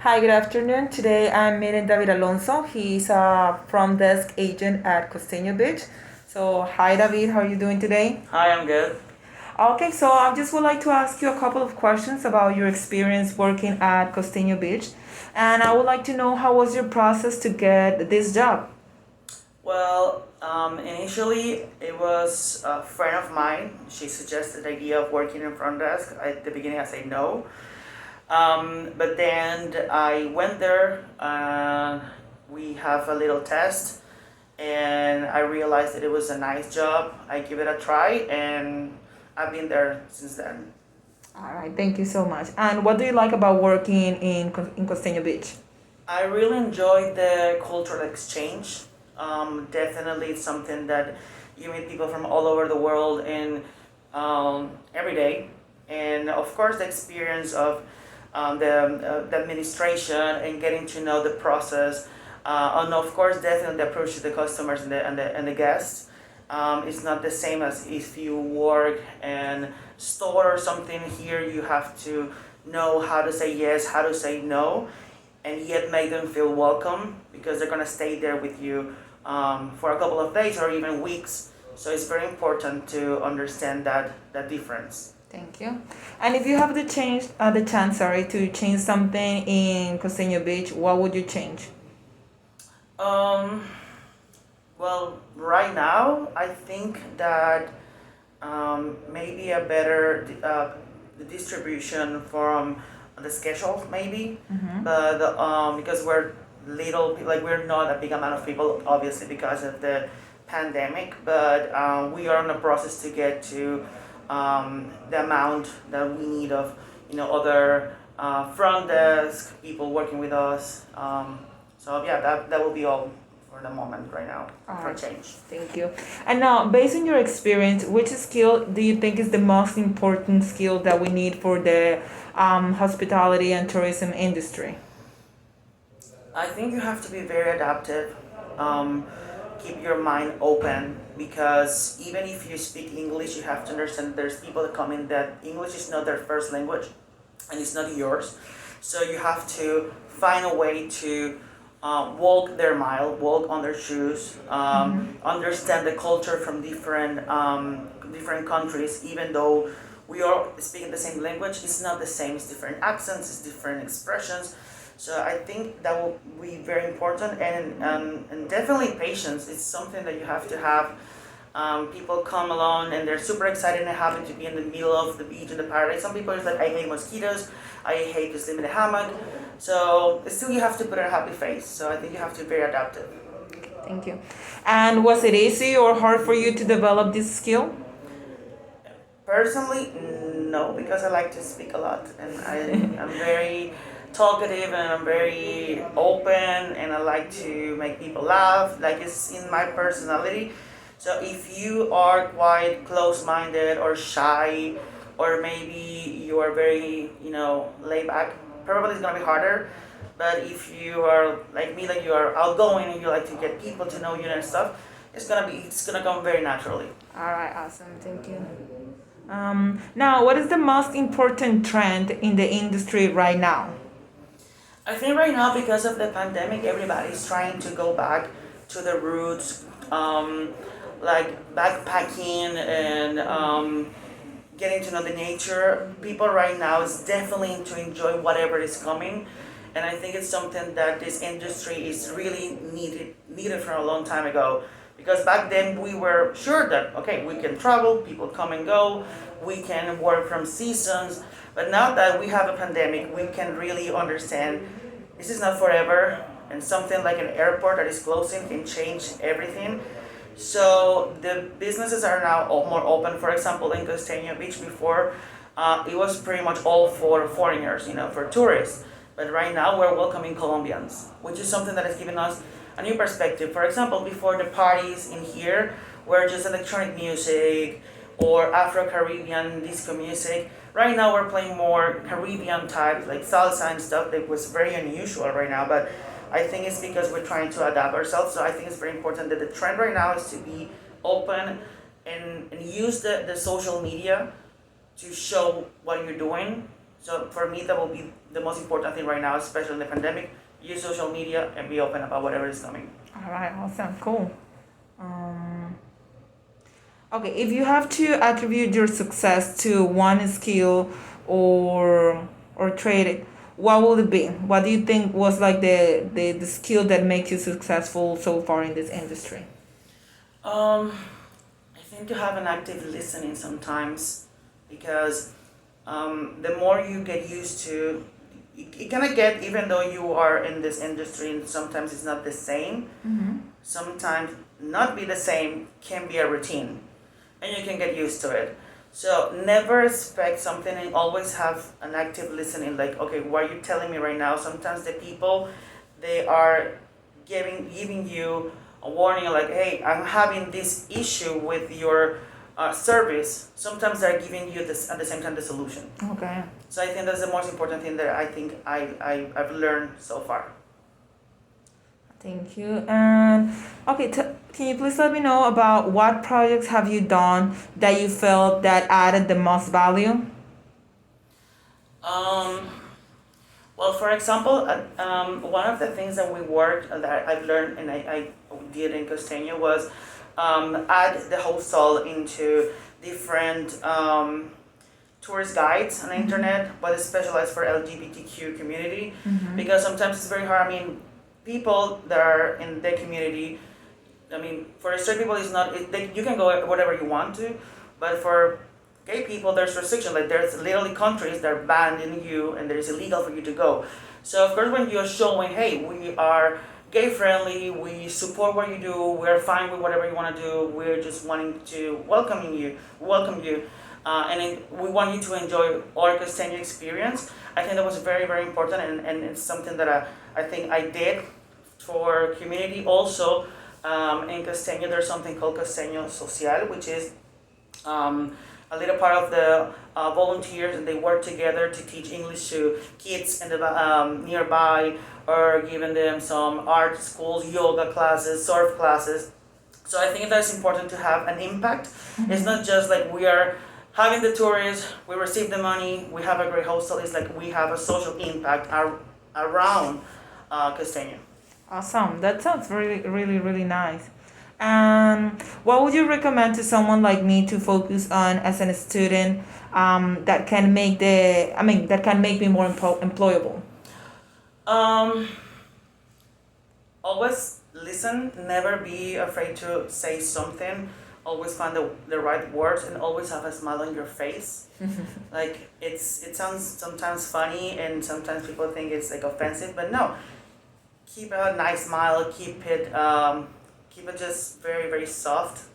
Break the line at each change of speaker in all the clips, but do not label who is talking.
Hi, good afternoon. Today I'm meeting David Alonso. He's a front desk agent at Costeño Beach. So, hi David, how are you doing today?
Hi, I'm good.
Okay, so I just would like to ask you a couple of questions about your experience working at Costeño Beach. And I would like to know how was your process to get this job?
Initially, it was a friend of mine. She suggested the idea of working in front desk. At the beginning, I said no. But then I went there. We have a little test, and I realized that it was a nice job. I give it a try, and I've been there since then.
All right, thank you so much. And what do you like about working in Costeño Beach?
I really enjoyed the cultural exchange. Definitely, it's something that you meet people from all over the world and every day. And of course, the experience of the administration and getting to know the process. And of course, definitely the approach to the customers and the guests. It's not the same as if you work and store or something. Here, you have to know how to say yes, how to say no, and yet make them feel welcome because they're gonna stay there with you for a couple of days or even weeks. So it's very important to understand that difference.
Thank you. And if you have the chance, sorry, to change something in Costeño Beach, what would you change?
Um, right now I think that maybe a better the distribution from the schedule maybe, but because we're little, like we're not a big amount of people, obviously because of the pandemic, but we are in the process to get to the amount that we need of other front desk people working with us. So yeah, that will be all for the moment right now
All
for
right.
change.
Thank you. And now, based on your experience, which skill do you think is the most important skill that we need for the hospitality and tourism industry?
I think you have to be very adaptive. Um, Keep your mind open because even if you speak English, you have to understand there's people that come in that English is not their first language and it's not yours. So you have to find a way to walk their mile, walk on their shoes, understand the culture from different countries. Even though we are speaking the same language, it's not the same. It's different accents, it's different expressions. So I think that will be very important, and definitely patience. It's something that you have to have. People come along and they're super excited and happy to be in the middle of the beach in the paradise. Some people are like, I hate mosquitoes, I hate to sleep in the hammock. So still, you have to put a happy face. So I think you have to be very adaptive.
Thank you. And was it easy or hard for you to develop this skill?
Personally, no, because I like to speak a lot and I'm very talkative and I'm very open and I like to make people laugh. Like it's in my personality. So if you are quite close-minded or shy, or maybe you are very, laid back, probably it's gonna be harder. But if you are like me, like you are outgoing and you like to get people to know you and stuff, it's gonna come very naturally.
All right, awesome. Thank you. Now, what is the most important trend in the industry right now?
I think right now, because of the pandemic, everybody's trying to go back to the roots, like backpacking and getting to know the nature. People right now is definitely to enjoy whatever is coming, and I think it's something that this industry is really needed from a long time ago. Because back then we were sure that okay, we can travel, people come and go, we can work from seasons, but now that we have a pandemic, we can really understand this is not forever, and something like an airport that is closing can change everything. So the businesses are now more open. For example, in Costeño Beach before, it was pretty much all for foreigners, for tourists. But right now we're welcoming Colombians, which is something that has given us a new perspective. For example, before the parties in here were just electronic music or Afro-Caribbean disco music. Right now we're playing more Caribbean type, like salsa and stuff that was very unusual right now, but I think it's because we're trying to adapt ourselves. So I think it's very important that the trend right now is to be open and use the social media to show what you're doing. So for me, that will be the most important thing right now, especially in the pandemic. Use social media and be open about whatever is coming.
All right, awesome, cool. Um, okay, if you have to attribute your success to one skill or trait, what would it be? What do you think was like the skill that makes you successful so far in this industry?
Um, I think to have an active listening sometimes, because the more you get used to, you kind of get, even though you are in this industry and sometimes it's not the same,
Mm-hmm.
sometimes not be the same can be a routine and you can get used to it. So never expect something and always have an active listening, like, okay, what are you telling me right now? Sometimes the people, they are giving you a warning, like, hey, I'm having this issue with your service. Sometimes they're giving you this at the same time the solution.
Okay.
So I think that's the most important thing that I think I've learned so far.
Thank you. And okay, can you please let me know about what projects have you done that you felt that added the most value?
Um, well, for example, one of the things that we worked that I've learned and I did in Costeño was add the hostel into different tourist guides on the internet, but it's specialized for LGBTQ community,
Mm-hmm.
because sometimes it's very hard. I mean, people that are in the community, I mean, for straight people, it's not. You can go whatever you want to, but for gay people, there's restriction. Like there's literally countries that are banning you, and there is illegal for you to go. So of course, when you're showing, hey, we are gay friendly, we support what you do, we're fine with whatever you want to do. We're just wanting to welcome you, and then we want you to enjoy our Costeño experience. I think that was very very important, and it's something that I think I did for community also. In Costeño, there's something called Costeño Social, which is a little part of the volunteers, and they work together to teach English to kids in the nearby, or giving them some art schools, yoga classes, surf classes. So I think that's important to have an impact. It's not just like we are having the tourists, we receive the money, we have a great hostel. It's like we have a social impact around Costeño.
Awesome. That sounds really, really, really nice. And what would you recommend to someone like me to focus on as a student, that can make that can make me more employable?
Um, Always listen, never be afraid to say something. Always find the right words and always have a smile on your face. Like it sounds sometimes funny and sometimes people think it's like offensive, but no. Keep a nice smile, keep it just very very soft.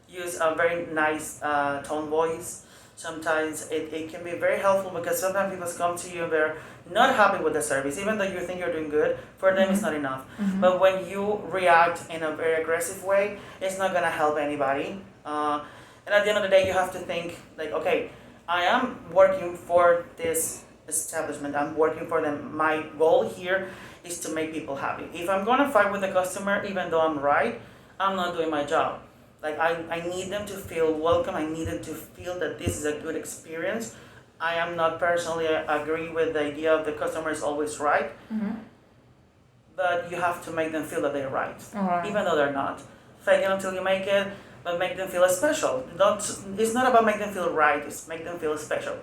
Use a very nice tone voice. Sometimes it can be very helpful, because sometimes people come to you and they're not happy with the service, even though you think you're doing good. For them, it's not enough.
Mm-hmm.
But when you react in a very aggressive way, it's not gonna help anybody. And at the end of the day, you have to think like, okay, I am working for this establishment. I'm working for them. My goal here is to make people happy. If I'm gonna fight with the customer, even though I'm right, I'm not doing my job. Like I need them to feel welcome. I need them to feel that this is a good experience. I am not personally agree with the idea of the customer is always right,
Mm-hmm.
but you have to make them feel that they're right,
All right.
even though they're not. Fake it until you make it, but make them feel special. Don't. It's not about make them feel right. It's make them feel special.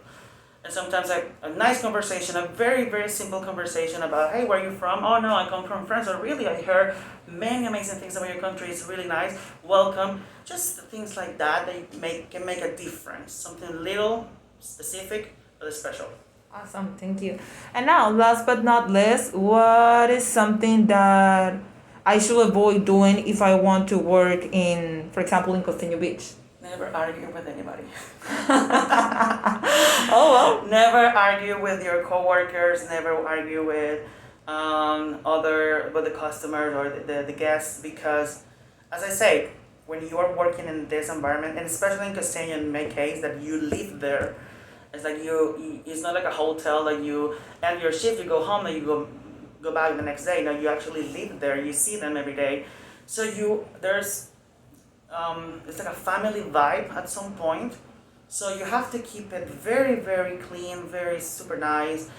And sometimes like a nice conversation, a very very simple conversation about, hey, where are you from? Oh no, I come from France. Or really, I heard many amazing things about your country. It's really nice. Welcome. Just things like that. Can make a difference. Something little, specific, but special.
Awesome, thank you. And now, last but not least, what is something that I should avoid doing if I want to work in, for example, in Costeño Beach?
Never argue with anybody.
Oh well.
Never argue with your coworkers. Never argue with the customers or the guests, because, as I say, when you are working in this environment, and especially in Costeño, in my case, that you live there, it's like it's not like a hotel that you end your shift, you go home, and you go back the next day. No, you actually live there. You see them every day, so there's it's like a family vibe at some point. So you have to keep it very, very clean, very super nice.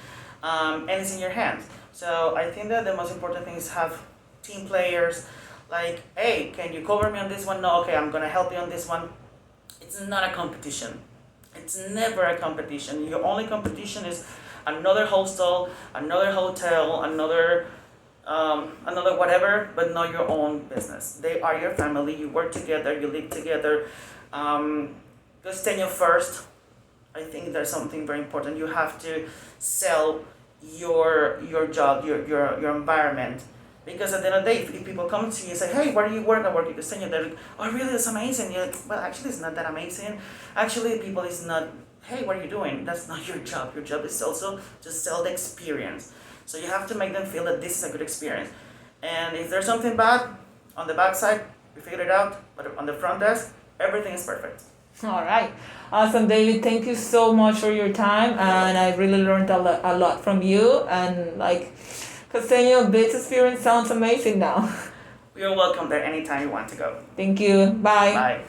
and it's in your hands. So I think that the most important thing is have team players. Like, hey, can you cover me on this one? No, okay, I'm gonna help you on this one. It's not a competition. It's never a competition. Your only competition is another hostel, another hotel, another whatever, but not your own business. They are your family. You work together. You live together. Costeño first. I think there's something very important. You have to sell your job, your environment. Because at the end of the day, if people come to you and say, hey, where do you work? I work at Costeño. They're like, oh, really? That's amazing. You're like, well, actually, it's not that amazing. Actually, people is not, hey, what are you doing? That's not your job. Your job is also to sell the experience. So you have to make them feel that this is a good experience. And if there's something bad on the back side, we figure it out. But on the front desk, everything is perfect.
All right. Awesome, David. Thank you so much for your time. And I really learned a lot from you. And like, Costeño Beach experience sounds amazing now.
You're welcome there anytime you want to go.
Thank you. Bye.
Bye.